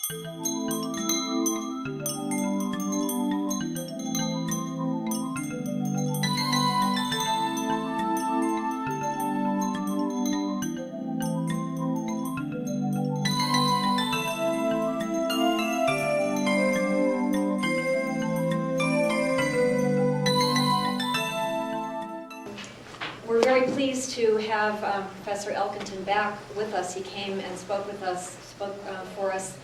We're very pleased to have Professor Elkington back with us. He came and spoke for us,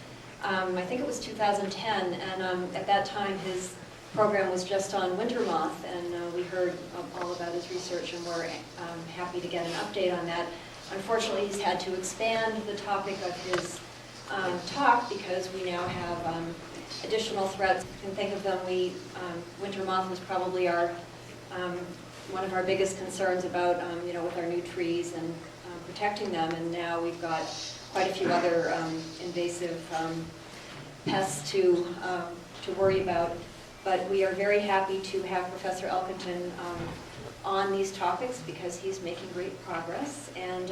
I think it was 2010, and at that time his program was just on winter moth, and we heard all about his research, and we're happy to get an update on that. Unfortunately, he's had to expand the topic of his talk because we now have additional threats. You can think of them. Winter moth was probably our one of our biggest concerns about, with our new trees and protecting them, and now we've got quite a few other invasive pests to worry about. But we are very happy to have Professor Elkington on these topics because he's making great progress, and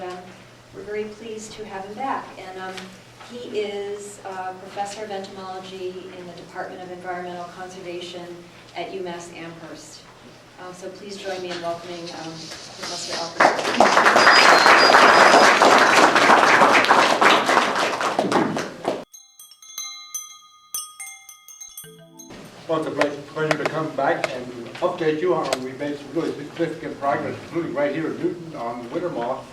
we're very pleased to have him back. And he is a professor of entomology in the Department of Environmental Conservation at UMass Amherst. So please join me in welcoming Professor Elkington. Well, it's a pleasure to come back and update you on. We've made some really significant progress, including right here in Newton on winter moth.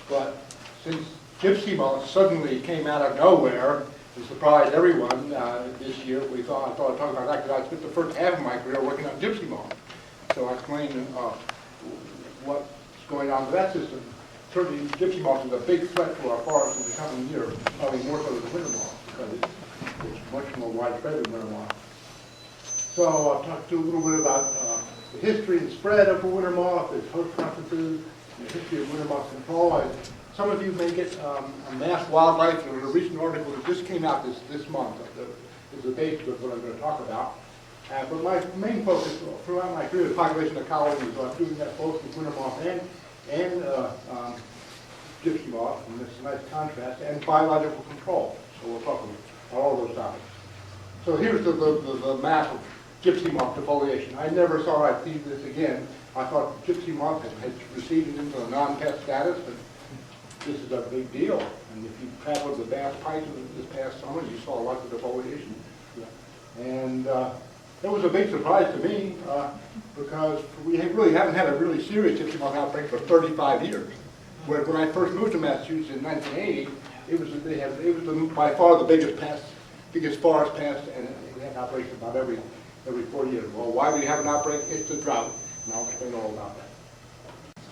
But since gypsy moth suddenly came out of nowhere and surprised everyone this year, I thought I'd talk about that because I spent the first half of my career working on gypsy moth. So I explained what's going on with that system. Certainly, gypsy moth is a big threat to our forests in the coming year, probably more so than winter moth, because it's much more widespread than winter moth. So I'll talk to you a little bit about the history and spread of the winter moth, its host preferences, and the history of winter moth control. Some of you may get a Mass Wildlife. There was a recent article that just came out this month. Is the basis of what I'm going to talk about. But my main focus throughout my career is population ecology, so I'm doing that both with winter moth and gypsy moth, and this is a nice contrast, and biological control. So we'll talk about all those topics. So here's the map of gypsy moth defoliation. I never thought I'd see this again. I thought gypsy moth had receded into a non-pest status, but this is a big deal. And if you traveled the Bass Pike this past summer, you saw lots of defoliation. And it was a big surprise to me because we really haven't had a really serious gypsy moth outbreak for 35 years. When I first moved to Massachusetts in 1980, it was by far the biggest forest pest, and we had outbreaks about every 4 years. Well, why do we have an outbreak? It's the drought, and I'll explain all about that.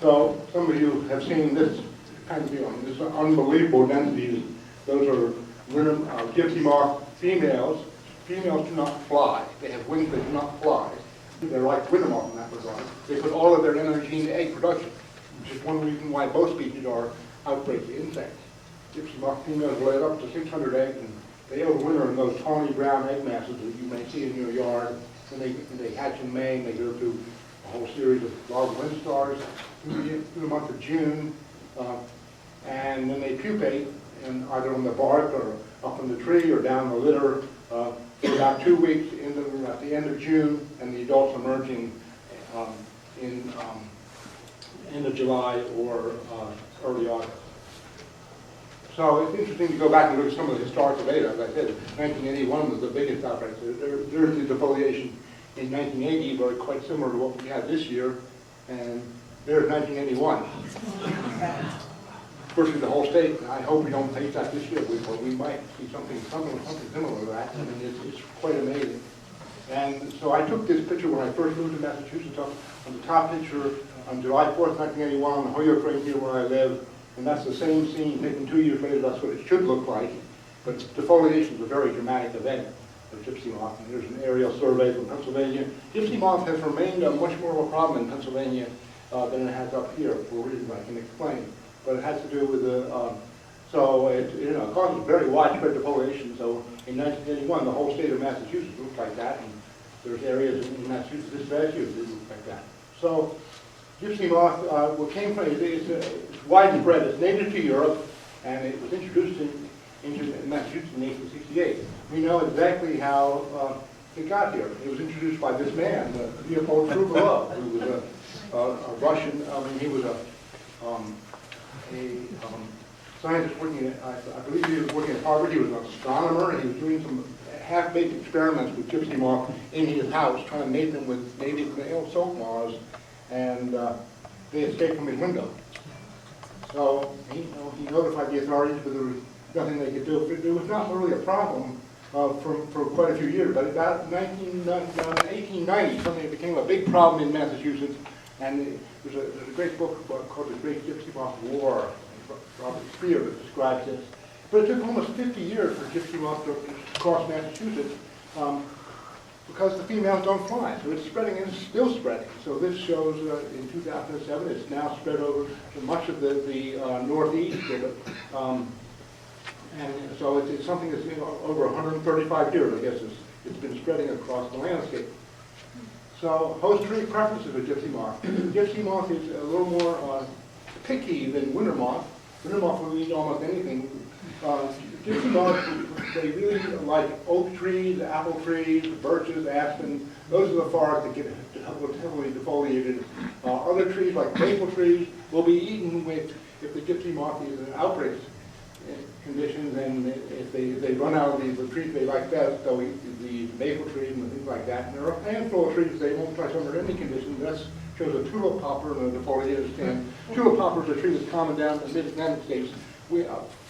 So some of you have seen this kind of deal. This unbelievable densities. Those are gypsy moth females. Females do not fly. They have wings that do not fly. They're like winter moth in that regard. They put all of their energy into egg production, which is one reason why both species are outbreak insects. Gypsy moth females lay up to 600 eggs, and they overwinter in those tawny brown egg masses that you may see in your yard. And they hatch in May, and they go through a whole series of larval instars through the month of June, and then they pupate, and either on the bark or up in the tree or down the litter. For about 2 weeks at the end of June, and the adults emerging in end of July or early August. So it's interesting to go back and look at some of the historical data. As I said, 1981 was the biggest outbreak. There's the defoliation in 1980, but quite similar to what we had this year, and there's 1981. Virtually the whole state. I hope we don't face that this year, but we might see something similar to that. I mean, it's quite amazing. And so I took this picture when I first moved to Massachusetts. On the top picture, on July 4th, 1981, on the Holyoke Range here where I live, and that's the same scene taken 2 years later. That's what it should look like. But defoliation is a very dramatic event of gypsy moth. And here's an aerial survey from Pennsylvania. Gypsy moth has remained much more of a problem in Pennsylvania than it has up here for reasons I can explain. But it has to do with it causes very widespread defoliation. So in 1981, the whole state of Massachusetts looked like that, and there's areas in Massachusetts this past year that look like that. So gypsy moth, it's widespread. It's native to Europe, and it was introduced in Massachusetts in 1868. We know exactly how it got here. It was introduced by this man, Leopold Truvalov, who was a Russian. He was a scientist working at, I believe he was working at Harvard. He was an astronomer, and he was doing some half-baked experiments with gypsy moth in his house, trying to mate them with native male salt moths, and they escaped from his window. So he notified the authorities, but there was nothing they could do. It was not really a problem for quite a few years, but about 1890, something became a big problem in Massachusetts, and there's a great book called The Great Gypsy Moth War. Robert Spear that describes this. But it took almost 50 years for gypsy moth to cross Massachusetts because the females don't fly. So it's spreading, and it's still spreading. So this shows in 2007, it's now spread over to much of the northeast of it. And so it's something that's over 135 years, I guess, it's been spreading across the landscape. So host tree preferences of gypsy moth. Gypsy moth is a little more picky than winter moth. Winter moth will eat almost anything. Gypsy moths, they really like oak trees, apple trees, birches, aspen. Those are the forests that get heavily defoliated. Other trees like maple trees will be eaten if the gypsy moth is in outbreaks conditions, and if they run out of the trees they like best, they'll eat the maple trees and things like that. And there are a handful of trees they won't touch under any conditions. That shows a tulip poplar and a defoliated stand. Tulip poplar is a tree that's common down in the mid-Atlantic states.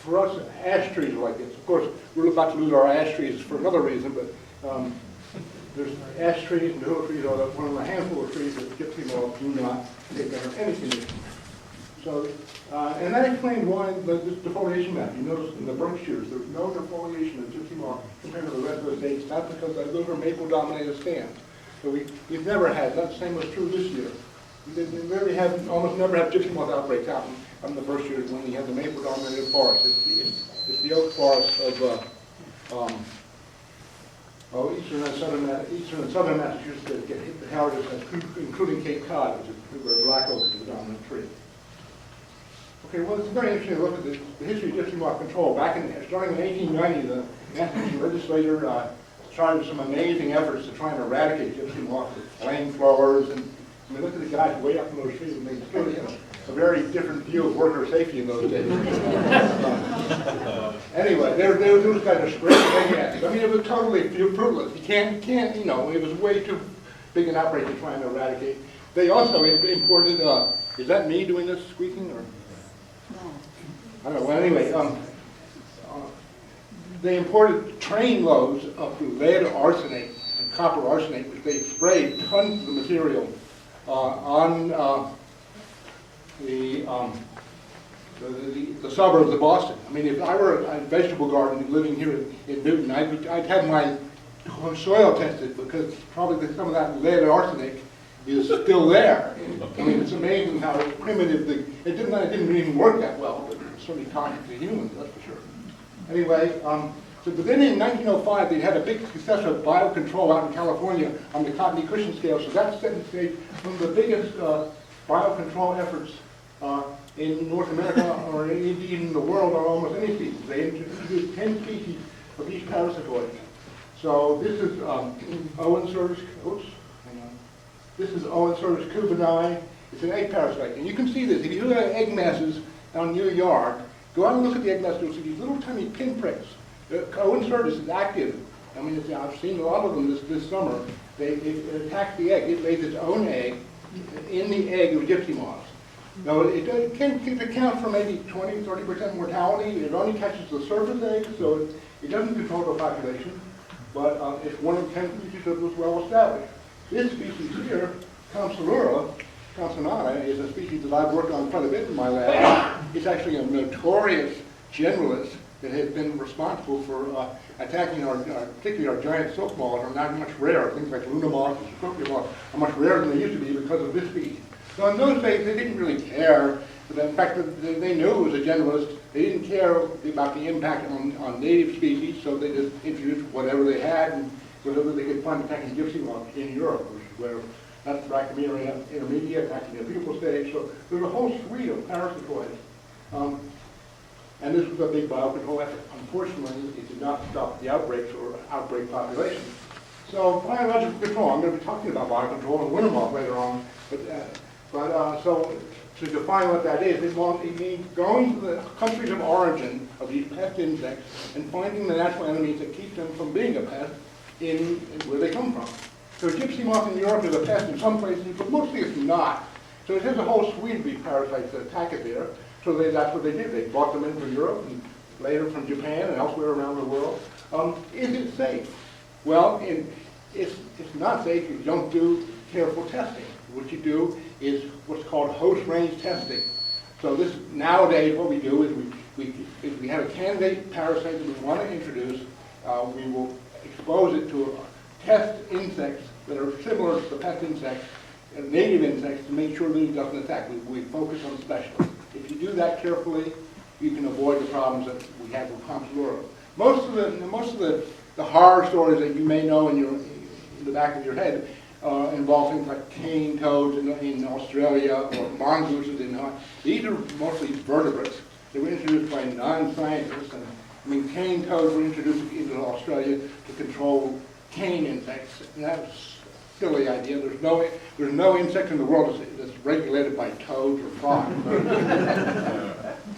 For us, ash trees are like this. Of course, we're about to lose our ash trees for another reason, but there's ash trees and tulip trees are one of the handful of trees that gypsy moths do not take under any conditions. So, and that explains why this defoliation map. You notice in the Berkshires, there's no defoliation of gypsy moth compared to the rest of the states. That's because those are maple-dominated stands. So we've never had, that same was true this year. We really have, almost never have gypsy moth outbreaks out in the Berkshires when we have the maple-dominated forest. It's the oak forest of eastern and southern Massachusetts that get hit the hardest, including Cape Cod, which is where black oak is the dominant tree. Okay, well, it's very interesting to look at the history of gypsy moth control. Starting in 1890, the Massachusetts legislature started some amazing efforts to try and eradicate gypsy moth with flamethrowers. And I mean, look at the guys way up in those trees, and they still, a very different view of worker safety in those days. Anyway, those guys are spraying big ass. I mean, it was totally fruitless. You can't, it was way too big an outbreak to try and eradicate. They also imported, is that me doing this squeaking, or? I don't know. Well, anyway, they imported train loads of lead arsenate and copper arsenate, which they sprayed tons of the material on the suburbs of Boston. I mean, if I were a vegetable garden living here in Newton, I'd have my soil tested because probably some of that lead arsenic is still there. I mean, it's amazing how primitive it didn't even work that well, but it's certainly toxic to humans, that's for sure. Anyway, but then in 1905, they had a big success of biocontrol out in California on the Cottony Cushion scale, so that set the stage one of the biggest biocontrol efforts in North America or indeed in the world on almost any species. They introduced 10 species of each parasitoid. So this is This is Oensorus cubini. It's an egg parasite. And you can see this. If you look at egg masses on your yard, go out and look at the egg masses. You'll see these little tiny pinpricks. Oensorus is active. I mean, I've seen a lot of them this summer. It attacks the egg. It lays its own egg in the egg of gypsy moths. Now, it can account for maybe 20-30% mortality. It only catches the surface eggs, so it doesn't control the population. But it's one of 10 species that was well established. This species here, Compsonata, is a species that I've worked on quite a bit in my lab. It's actually a notorious generalist that has been responsible for attacking particularly our giant silk moths are now much rarer. Things like Luna moths and Scorpio moths are much rarer than they used to be because of this species. So in those days, they didn't really care. But in fact, they knew it was a generalist. They didn't care about the impact on native species, so they just introduced whatever they had and whatever they could find attacking gypsy moths in Europe, which is where that's Brachymeria intermedia attacking the pupal stage. So there's a whole suite of parasitoids. And this was a big biocontrol effort. Unfortunately, it did not stop the outbreaks or outbreak population. So biological control, I'm going to be talking about biocontrol and winter moth later on. So to define what that is, it means going to the countries of origin of these pest insects and finding the natural enemies that keep them from being a pest in where they come from. So gypsy moth in Europe is a pest in some places, but mostly it's not. So it has a whole suite of these parasites that attack it there. So that's what they did. They brought them in from Europe and later from Japan and elsewhere around the world. Is it safe? Well, it's not safe if you don't do careful testing. What you do is what's called host range testing. So this nowadays what we do is if we have a candidate parasite that we want to introduce, we will expose it to test insects that are similar to the pest insects, native insects, to make sure that it doesn't attack. We focus on specialists. If you do that carefully, you can avoid the problems that we have with Conservators. Most of the horror stories that you may know in the back of your head involve things like cane toads in Australia or mongooses in these are mostly vertebrates. They were introduced by non-scientists. And, I mean, cane toads were introduced into Australia to control cane insects, and that's a silly idea. There's no insect in the world that's regulated by toads or frogs.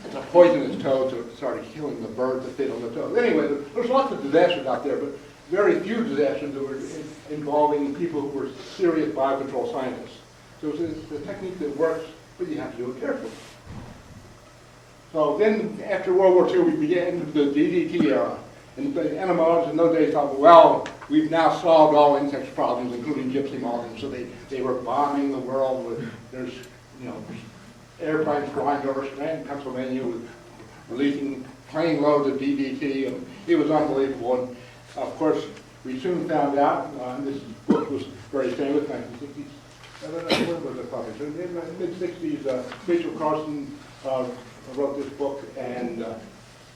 It's a poisonous toad, so it started killing the birds that fit on the toad. Anyway, there's lots of disasters out there, but very few disasters that were involving people who were serious biocontrol scientists. So it's a technique that works, but you have to do it carefully. So then, after World War II, we began the DDT era. And the entomologists in those days thought, well, we've now solved all insect problems, including gypsy moth. And so they were bombing the world with, there's, airplanes flying over Scranton, Pennsylvania, with releasing plane loads of DDT, and it was unbelievable. And of course, we soon found out, and this book was very famous, 1960s, when was it published? In the mid-60s, Rachel Carson wrote this book, and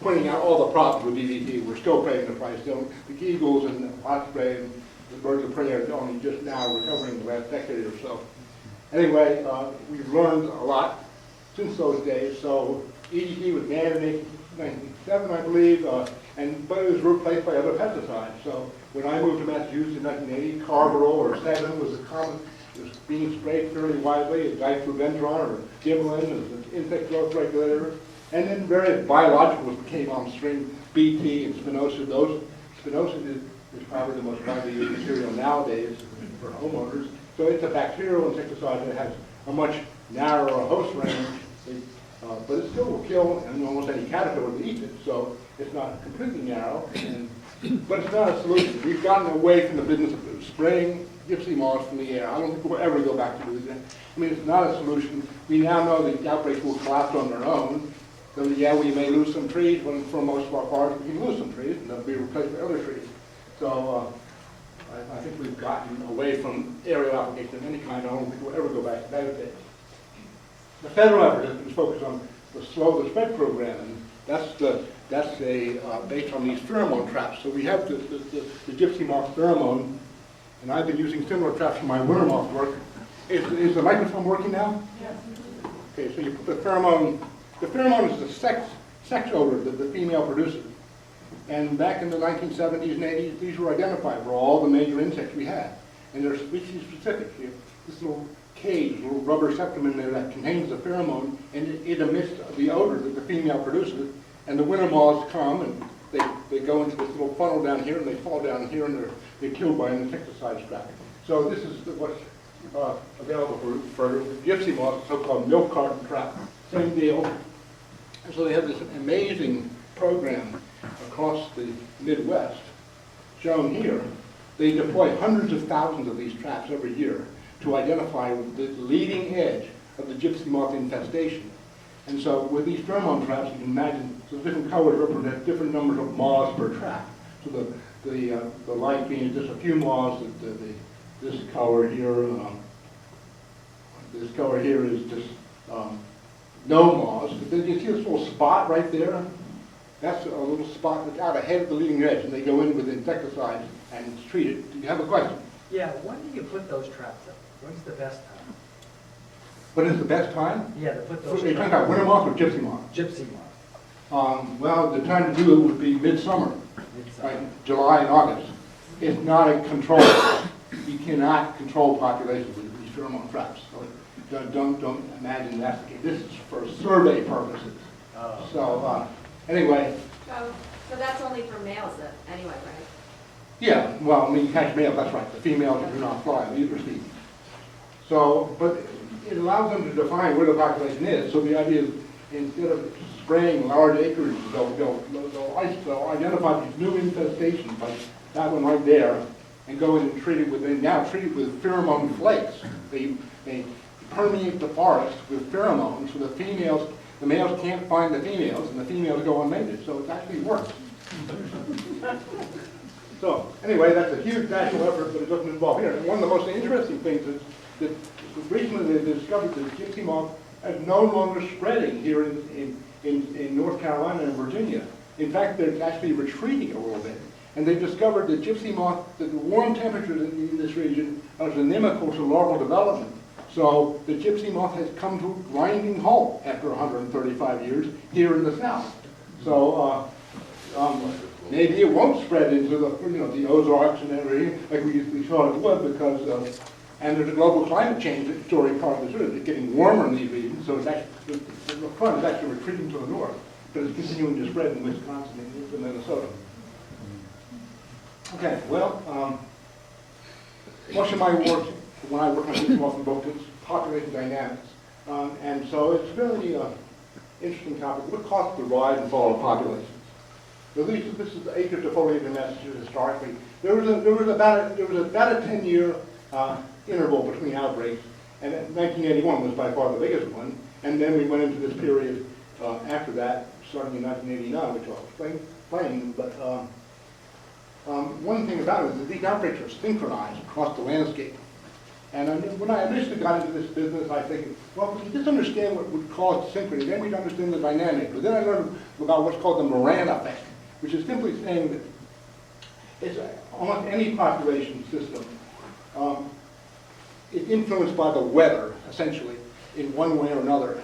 pointing out all the problems with DDT. We're still paying the price. The eagles and the osprey and the birds of prey are only just now recovering the last decade or so. Anyway, we've learned a lot since those days. So EDT was banned in 1997, I believe, but it was replaced by other pesticides. So when I moved to Massachusetts in 1980, carbaryl or sedum was a common. It was being sprayed fairly widely. Difluventrin or Gibberellin as an insect growth regulator. And then various biologicals came on stream, BT and spinosad. Spinosad is probably the most widely used material nowadays for homeowners. So it's a bacterial insecticide that has a much narrower host range, but it still will kill almost any caterpillar that eats it. So it's not completely narrow, but it's not a solution. We've gotten away from the business of spraying gypsy moths from the air. I don't think we'll ever go back to doing that. I mean, it's not a solution. We now know that the outbreaks will collapse on their own. So yeah, we may lose some trees, but for most of our forests, we can lose some trees, and they'll be replaced by other trees. So I think we've gotten away from aerial application of any kind. I don't think we'll ever go back to that again. The federal effort has been focused on the Slow the Spread program, and that's based on these pheromone traps. So we have the gypsy moth pheromone, and I've been using similar traps for my winter moth work. Is the microphone working now? Yes. Okay, so you put the pheromone. The pheromone is the sex odor that the female produces. And back in the 1970s and 80s, these were identified for all the major insects we had. And they're species specific. You have this little cage, little rubber septum in there that contains the pheromone, and it emits the odor that the female produces. And the winter moths come, and they go into this little funnel down here, and they fall down here, and they're killed by an insecticide trap. So this is what's available for gypsy moths, so-called milk carton trap. Same deal. And so they have this amazing program across the Midwest, shown here. They deploy hundreds of thousands of these traps every year to identify the leading edge of the gypsy moth infestation. And so with these pheromone traps, you can imagine the different colors represent different numbers of moths per trap. So the light being just a few moths, this color here is just no moths. But then you see this little spot right there? That's a little spot that's out ahead of the leading edge, and they go in with insecticides and treat it. Do you have a question? Yeah, when do you put those traps up? When's the best time? What is the best time? Yeah, to put those Are you talking about winter moth or gypsy moth? Gypsy moth. Well, the time to do it would be midsummer, right, July and August. It's not a control. You cannot control populations with these pheromone traps. So don't imagine that's the case. This is for survey purposes. So anyway. So that's only for males then, anyway, right? Yeah, well, I mean, you catch males, that's right. The females do not fly in either species. So, but it allows them to define where the population is. So the idea is, instead of spraying large acreage, they'll identify these new infestations, like that one right there, and go in and treat it with pheromone flakes. They permeate the forest with pheromones, so the males can't find the females, and the females go unmated. So it actually works. So anyway, that's a huge national effort, but it doesn't involve here. And one of the most interesting things is that recently they discovered that Gypsy moth is no longer spreading here in North Carolina and Virginia. In fact, they're actually retreating a little bit. And they discovered that Gypsy moth, that the warm temperatures in this region are inimical to larval development. So the Gypsy moth has come to a grinding halt after 135 years here in the South. So maybe it won't spread into the Ozarks and everything like we thought it would, because and there's a global climate change story part of this. It's getting warmer in these regions, so it's actually, the front is actually retreating to the north, but it's continuing to spread in Wisconsin and into Minnesota. Okay, well, much of my work, when I work on this often book, is population dynamics. And so it's a very interesting topic. What caused the rise and fall of populations? So this is the acre defoliated in Massachusetts historically. There was about a 10-year interval between outbreaks, and 1981 was by far the biggest one. And then we went into this period after that, starting in 1989, which I'll explain. But one thing about it is that these outbreaks are synchronized across the landscape. And when I initially got into this business, I figured, well, if we just understand what would cause synchrony, then we'd understand the dynamic. But then I learned about what's called the Moran effect, which is simply saying that it's almost any population system is influenced by the weather, essentially, in one way or another.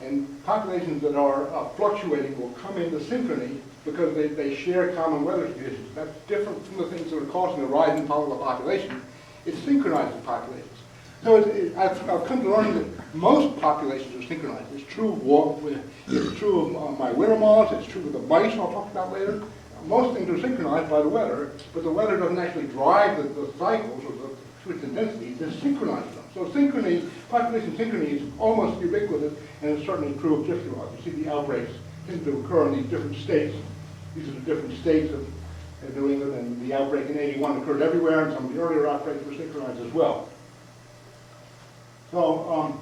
And populations that are fluctuating will come into synchrony because they share common weather conditions. That's different from the things that are causing the rise and fall of the population. It synchronizes populations. So I've come to learn that most populations are synchronized. It's true of my winter moths, it's true of the mice I'll talk about later. Most things are synchronized by the weather, but the weather doesn't actually drive the cycles or the switch intensities, it synchronizes them. So synchrony, population synchrony is almost ubiquitous, and it's certainly true of Gypsy moths. You see the outbreaks tend to occur in these different states. These are the different states of New England, and the outbreak in '81 occurred everywhere, and some of the earlier outbreaks were synchronized as well. So, all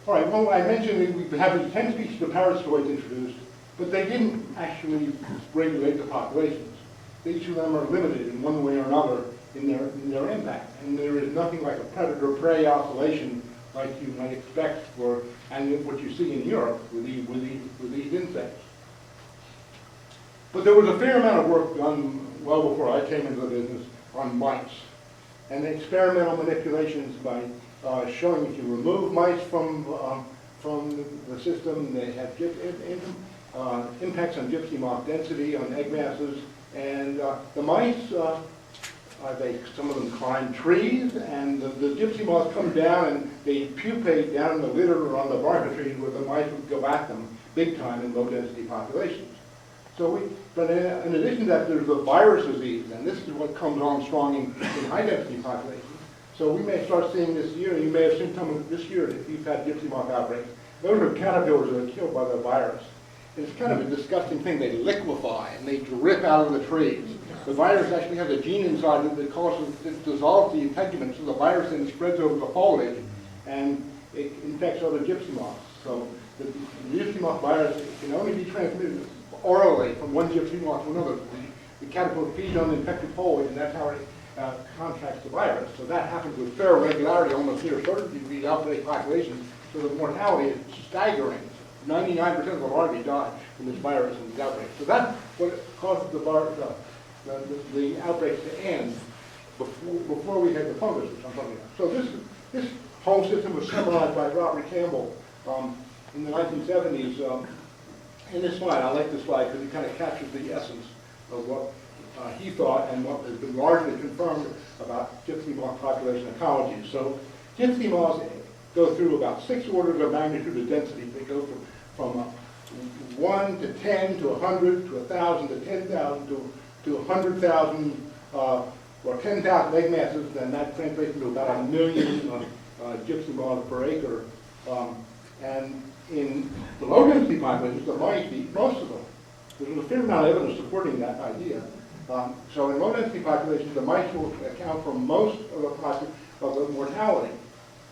right, well, I mentioned that we have these 10 species of parasitoids introduced, but they didn't actually regulate the populations. Each of them are limited in one way or another in their impact, and there is nothing like a predator-prey oscillation like you might expect and what you see in Europe with these insects. But there was a fair amount of work done well before I came into the business on mice, and experimental manipulations by showing if you remove mice from the system, they have impacts on gypsy moth density, on egg masses, and the mice, some of them climb trees, and the gypsy moths come down and they pupate down in the litter or on the bark of trees where the mice would go at them big time in low density populations. But in addition to that, there's the virus disease, and this is what comes on strong in high density populations. So we may start seeing this year, you may have seen some of this year if you've had gypsy moth outbreaks. Those are caterpillars that are killed by the virus. And it's kind of a disgusting thing. They liquefy and they drip out of the trees. The virus actually has a gene inside it that causes, it dissolves the integument, so the virus then spreads over the foliage and it infects other gypsy moths. So the gypsy moth virus can only be transmitted orally from one gypsy moth to another. The caterpillar feeds on the infected foliage, and that's how it contracts the virus. So that happens with fair regularity, almost near certainty to the outbreak population. So the mortality is staggering. 99% of the larvae die from this virus in these outbreaks. So that's what causes the outbreaks to end before we had the fungus, which I'm talking about. So this whole system was summarized by Robert Campbell in the 1970s. in this slide, I like this slide because it kind of captures the essence of what he thought and what has been largely confirmed about gypsy moth population ecology. So gypsy moths go through about 6 orders of magnitude of density. They go from 1 to 10 to 100 to 1,000 to 10,000 to 100,000 or 10,000 egg masses, and that translates into about 1 million gypsy moths per acre. And in the low density populations, the mice eat most of them. There's a fair amount of evidence supporting that idea. So in low density populations, the mice will account for most of the mortality.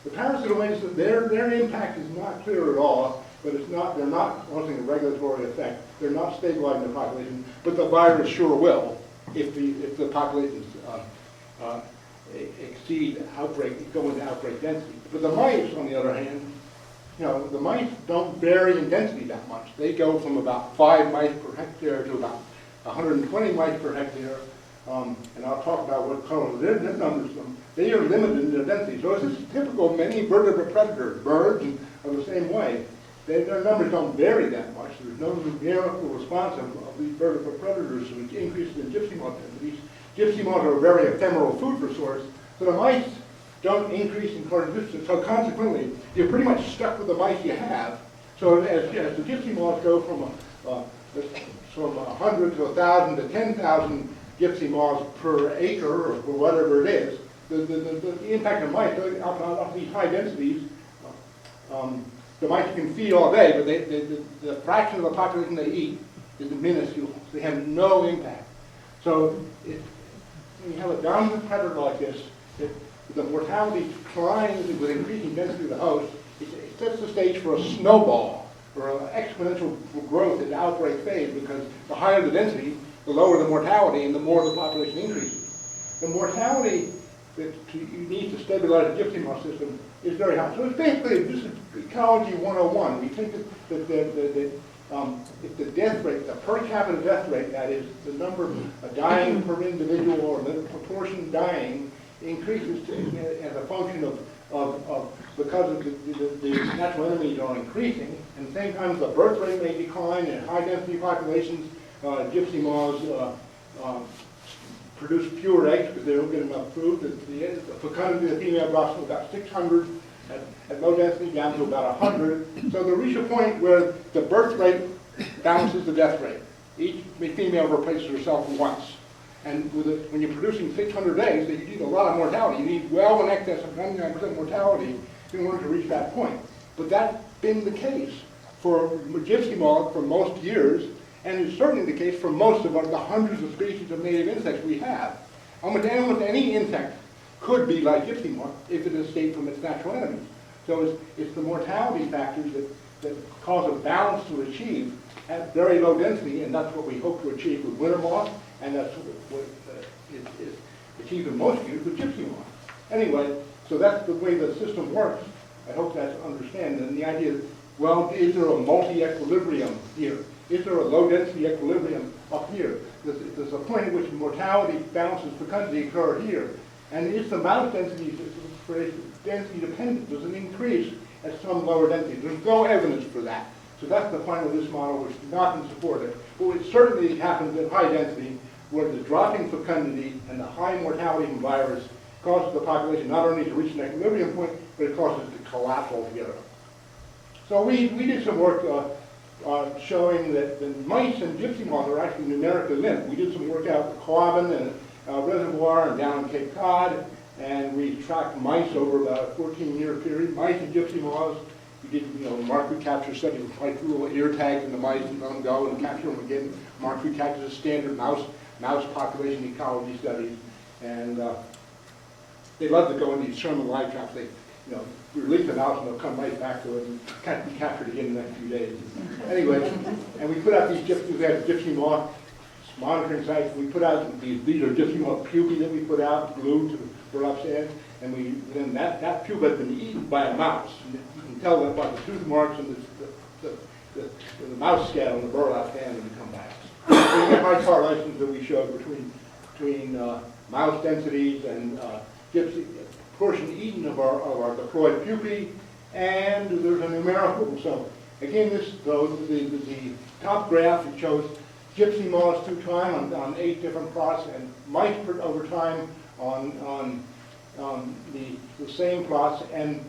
The parasitoids, their impact is not clear at all, but they're not causing a regulatory effect. They're not stabilizing the population, but the virus sure will if the populations exceed go into outbreak density. But the mice, on the other hand, the mice don't vary in density that much. They go from about 5 mice per hectare to about 120 mice per hectare, and I'll talk about what color their numbers. They are limited in their density. So this is typical of many vertebrate predators. Birds are the same way. Their numbers don't vary that much. There's no numerical response of these vertebrate predators to the increases in gypsy moth densities. Gypsy moths are a very ephemeral food resource, so the mice don't increase in carnivorous. So consequently, you're pretty much stuck with the mice you have. So as the gypsy moths go from 100 to 1,000 to 10,000 gypsy moths per acre, or whatever it is, the impact on mice up these high densities, the mice can feed all day, but the fraction of the population they eat is minuscule. They have no impact. So when you have a dominant predator like this, the mortality declines with increasing density of the host. It sets the stage for a snowball, or an exponential growth in the outbreak phase, because the higher the density, the lower the mortality, and the more the population increases. The mortality that you need to stabilize the gypsy moth system is very high. So it's basically, this is ecology 101. We think that if the death rate, the per capita death rate, that is the number dying per individual, or the proportion dying, increases as a function of because of the natural enemies are increasing, and at the same time the birth rate may decline in high density populations. Gypsy moths produce fewer eggs because they don't get enough food. The fecundity of the female drops from about 600 at low density down to about 100. So they reach a point where the birth rate balances the death rate. Each female replaces herself once. And when you're producing 600 eggs, you need a lot of mortality. You need well in excess of 99% mortality in order to reach that point. But that's been the case for gypsy moth for most years, and it's certainly the case for most of the hundreds of species of native insects we have. Almost any insect could be like gypsy moth if it escaped from its natural enemies. So it's the mortality factors that cause a balance to achieve at very low density, and that's what we hope to achieve with winter moth, and that's what is achieved in most cases with gypsy moth. Anyway, so that's the way the system works. I hope that's understood. And the idea is, well, is there a multi-equilibrium here? Is there a low-density equilibrium up here? There's a point at which mortality balances fecundity occur here. And is the mouse density dependent? Does it increase at some lower density? There's no evidence for that. So that's the point of this model, which has not been supported. But it certainly happens at high density, where the dropping fecundity and the high mortality from virus causes the population not only to reach an equilibrium point, but it causes it to collapse altogether. So we did some work showing that the mice and gypsy moths are actually numerically linked. We did some work out at Quabbin and Reservoir and down in Cape Cod, and we tracked mice over about a 14-year period, mice and gypsy moths. We did, mark recapture study with like little ear tags in the mice and let them go and capture them again. Mark recapture is a standard mouse population ecology studies, and they love to go in these Sherman live traps. They, release the mouse and they'll come right back to it and kind of be captured again in the next few days. Anyway, and we put out these gypsy moth monitoring sites. We put out these are gypsy moth pupae that we put out, glued to burlap's end, and then that pupa has been eaten by a mouse. And you can tell that by the tooth marks and the mouse scale and the burlap end when you come back. So you get high correlations that we showed between mouse densities and gypsy portion eaten of our diploid pupae, and there's a numerical. So again, the top graph, it shows gypsy moths through time on 8 different plots, and mice over time on the same plots. And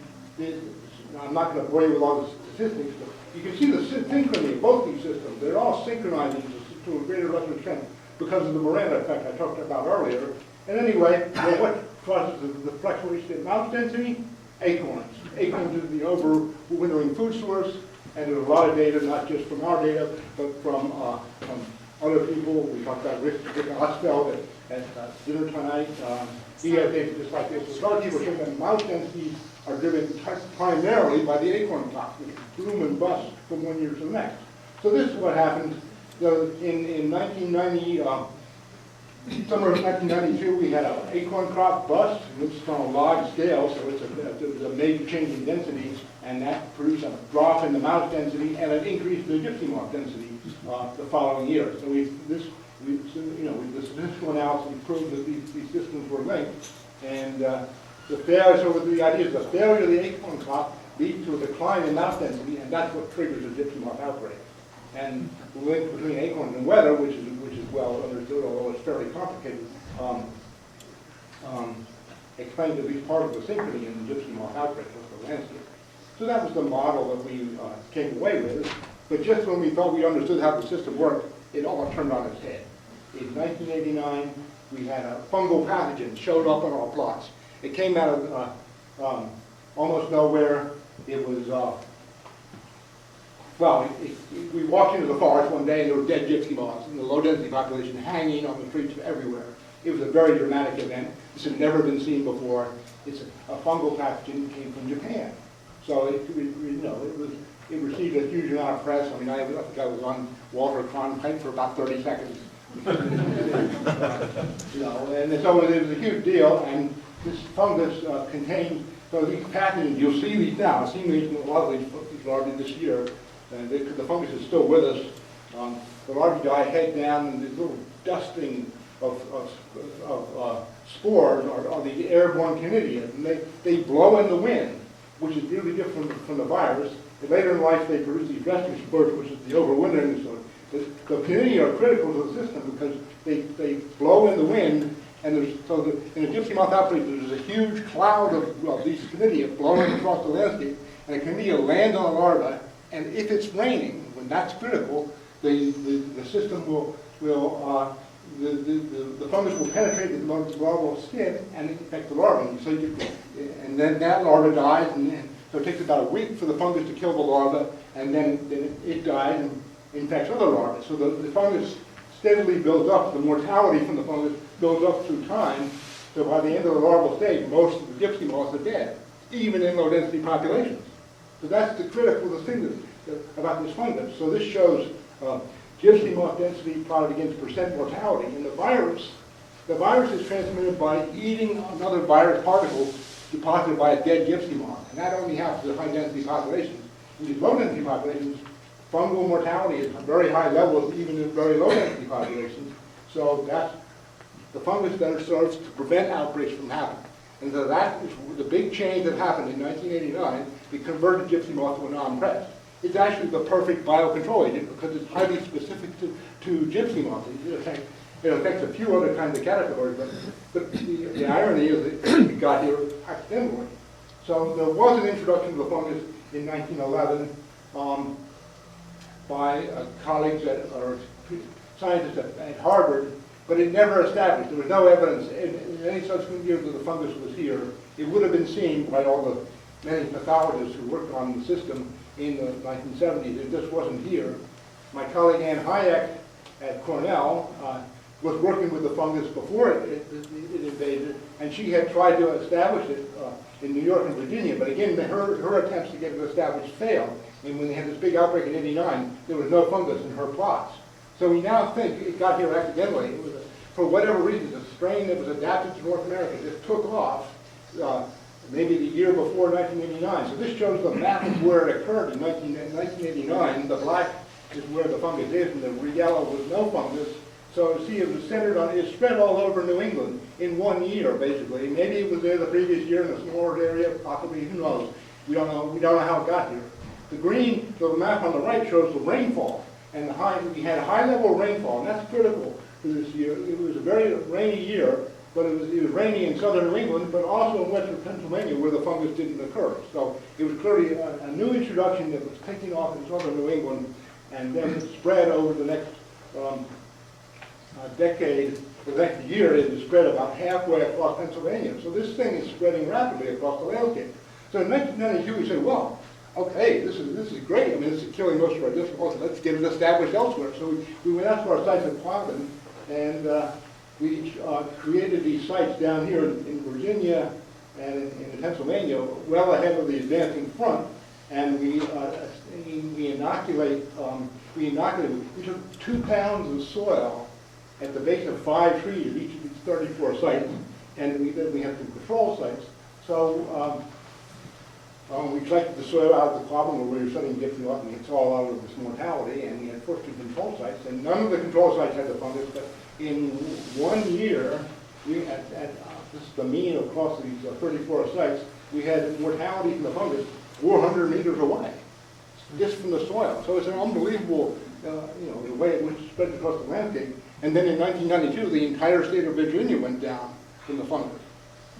I'm not going to bore you with all the statistics, but you can see the synchrony of both these systems. They're all synchronizing to a greater or lesser extent because of the Miranda effect I talked about earlier. And anyway, what causes the fluctuation in mouse density? Acorns. Acorns is the overwintering food source, and there's a lot of data, not just from our data, but from other people. We talked about Rick Ostfeld at dinner tonight. He has data just like this. So a lot of people think that mouse densities are driven primarily by the acorn crop, which bloom and bust from one year to the next. So this is what happened. In 1990, summer of 1992, we had an acorn crop bust, and it's on a large scale, so it's a major change in density, and that produced a drop in the mouse density and an increase in the gypsy moth density the following year. So the statistical analysis proved that these systems were linked, and the idea is the failure of the acorn crop leads to a decline in mouse density, and that's what triggers a gypsy moth outbreak. And the link between acorns and weather, which is well understood, although it's fairly complicated, explains at least part of the synchrony in the gypsy moth outbreak of the landscape. So that was the model that we came away with. But just when we thought we understood how the system worked, it all turned on its head. In 1989, we had a fungal pathogen showed up on our plots. It came out of almost nowhere. It was we walked into the forest one day and there were dead gypsy moths and the low density population hanging on the trees everywhere. It was a very dramatic event. This had never been seen before. It's a fungal pathogen came from Japan. So it received a huge amount of press. I mean, I think I was on Walter Cronkite for about 30 seconds. And so it was a huge deal, and this fungus contains, so these pathogens, you'll see these now. I've seen these in a lot of these larvae this year. And the fungus is still with us. The larvae die head down, and these little dusting of spores are the airborne canidia. And they blow in the wind, which is really different from the virus. And later in life, they produce these resting spores, which is the overwintering. So the canidia are critical to the system because they blow in the wind. And in a gypsy moth outbreak, there's a huge cloud of these canidia blowing across the landscape, and the canidia land on a larva. And if it's raining, when that's critical, the system the fungus will penetrate the larval skin and infect the larva. And then that larva dies, and so it takes about a week for the fungus to kill the larva, and then it dies and infects other larvae. So the fungus steadily builds up. The mortality from the fungus builds up through time. So by the end of the larval stage, most of the gypsy moths are dead, even in low-density populations. So that's the critical thing about this fungus. So this shows gypsy moth density plotted against percent mortality. And the virus is transmitted by eating another virus particle deposited by a dead gypsy moth. And that only happens in high-density populations. In these low-density populations, fungal mortality is at very high levels, even in very low-density populations. So that's the fungus that serves to prevent outbreaks from happening. And so that is the big change that happened in 1989. It converted gypsy moth to a non-pest. It's actually the perfect biocontrol agent because it's highly specific to gypsy moth. It affects a few other kinds of caterpillars, but the irony is that it got here accidentally. So there was an introduction to the fungus in 1911 by colleagues or scientists at Harvard, but it never established. There was no evidence in any subsequent years that the fungus was here. It would have been seen by all the many pathologists who worked on the system in the 1970s. It just wasn't here. My colleague Ann Hayek at Cornell was working with the fungus before it invaded, and she had tried to establish it in New York and Virginia, but again, her attempts to get it established failed. And when they had this big outbreak in '89, there was no fungus in her plots. So we now think it got here accidentally. It was for whatever reason, the strain that was adapted to North America just took off maybe the year before 1989. So this shows the map of where it occurred in 1989. The black is where the fungus is, and the yellow was no fungus. So see, it was centered on, it spread all over New England in 1 year, basically. Maybe it was there the previous year in a smaller area, possibly, who knows? We don't know how it got here. The green, so the map on the right shows the rainfall. and we had a high level of rainfall, and that's critical for this year. It was a very rainy year, but it was rainy in southern New England, but also in western Pennsylvania where the fungus didn't occur. So it was clearly a new introduction that was taking off in southern New England, and then it spread over the next decade. The next year it has spread about halfway across Pennsylvania. So this thing is spreading rapidly across the landscape. So in 1992 we said, well, okay, this is great. I mean, this is killing most of our difficulties. Let's get it established elsewhere. So we went out to our sites in Quabbin, and we created these sites down here in Virginia and in Pennsylvania, well ahead of the advancing front. And we inoculated. We took 2 pounds of soil at the base of 5 trees at each of these 34 sites, and then we had some control sites. So we collected the soil out of the Quabbin where we were studying Gypsy moth, and it's all out of this mortality, and we had 14 control sites, and none of the control sites had the fungus, but in 1 year, we had, this is the mean across these 34 sites, we had mortality from the fungus 400 meters away, just from the soil. So it's an unbelievable, the way it spread across the landscape. And then in 1992, the entire state of Virginia went down from the fungus.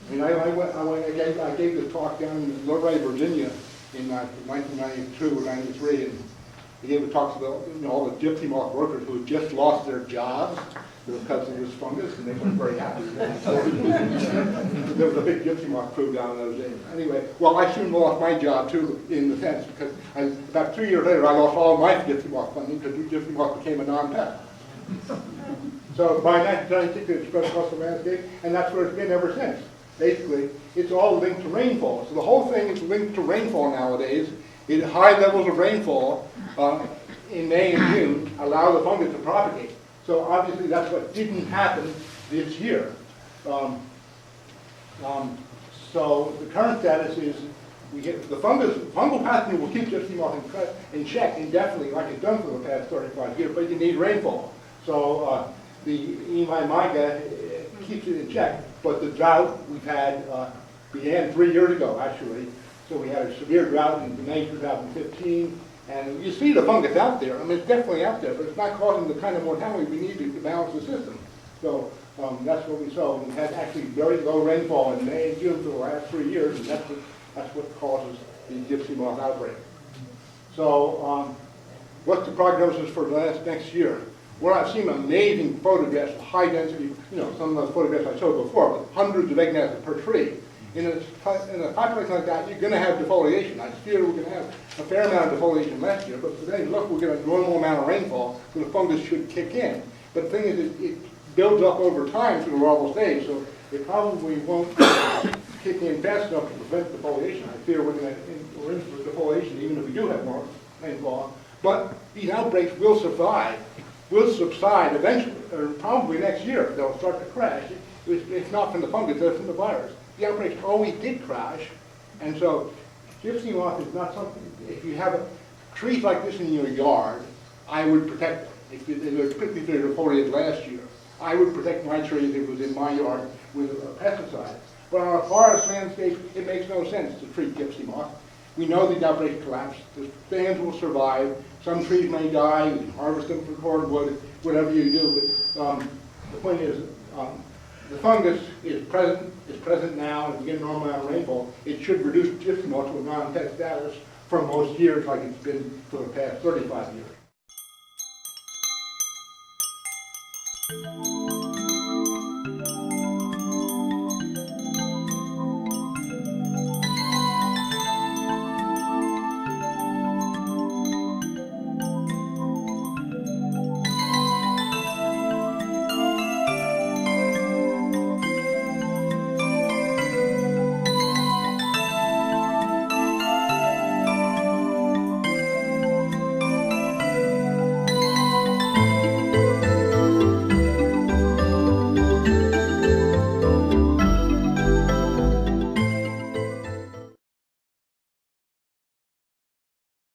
I mean, I gave this talk down in Lodi, Virginia in 1992 or 93, and I gave a talk to all the Gypsy moth workers who had just lost their jobs because of this fungus, and they weren't very happy. There was a big Gypsy moth crew down in those days. Anyway, well, I soon lost my job too, in the sense, because about 2 years later, I lost all my Gypsy moth funding because Gypsy moth became a non-pet. So by 1996, it spread across the landscape, and that's where it's been ever since. Basically, it's all linked to rainfall. So the whole thing is linked to rainfall nowadays. High levels of rainfall in May and June allow the fungus to propagate. So obviously that's what didn't happen this year. So the current status is we get the fungal pathogen will keep Gypsy moth in check indefinitely, like it's done for the past 35 years, but you need rainfall. So the Emi miga keeps it in check. But the drought we've had began 3 years ago, actually. So we had a severe drought in May 2015, and you see the fungus out there. I mean, it's definitely out there, but it's not causing the kind of mortality we need to balance the system. So that's what we saw. We had actually very low rainfall in May and June for the last 3 years, and that's what causes the Gypsy moth outbreak. So what's the prognosis for next year? Well, I've seen amazing photographs of high density, some of those photographs I showed before, with hundreds of egg nests per tree. In a population like that, you're going to have defoliation. I fear we're going to have a fair amount of defoliation next year, but today, look, we'll get a normal amount of rainfall, so the fungus should kick in. But the thing is, it builds up over time through the larval stage, so it probably won't kick in fast enough to prevent defoliation. I fear we're in for defoliation, even if we do have more rainfall. But these outbreaks will subside eventually, or probably next year. They'll start to crash. It's not from the fungus, it's from the virus. The outbreaks always did crash, and so Gypsy moth is not something, if you have trees like this in your yard, I would protect them. If they were particularly defoliated last year, I would protect my trees if it was in my yard with a pesticide. But on a forest landscape, it makes no sense to treat Gypsy moth. We know these outbreaks collapse. The stands will survive. Some trees may die. You can harvest them for cordwood, whatever you do. But the point is, the fungus is present now. If we get a normal amount of rainfall, it should reduce Gypsy moth to a non-pet status for most years, like it's been for the past 35 years.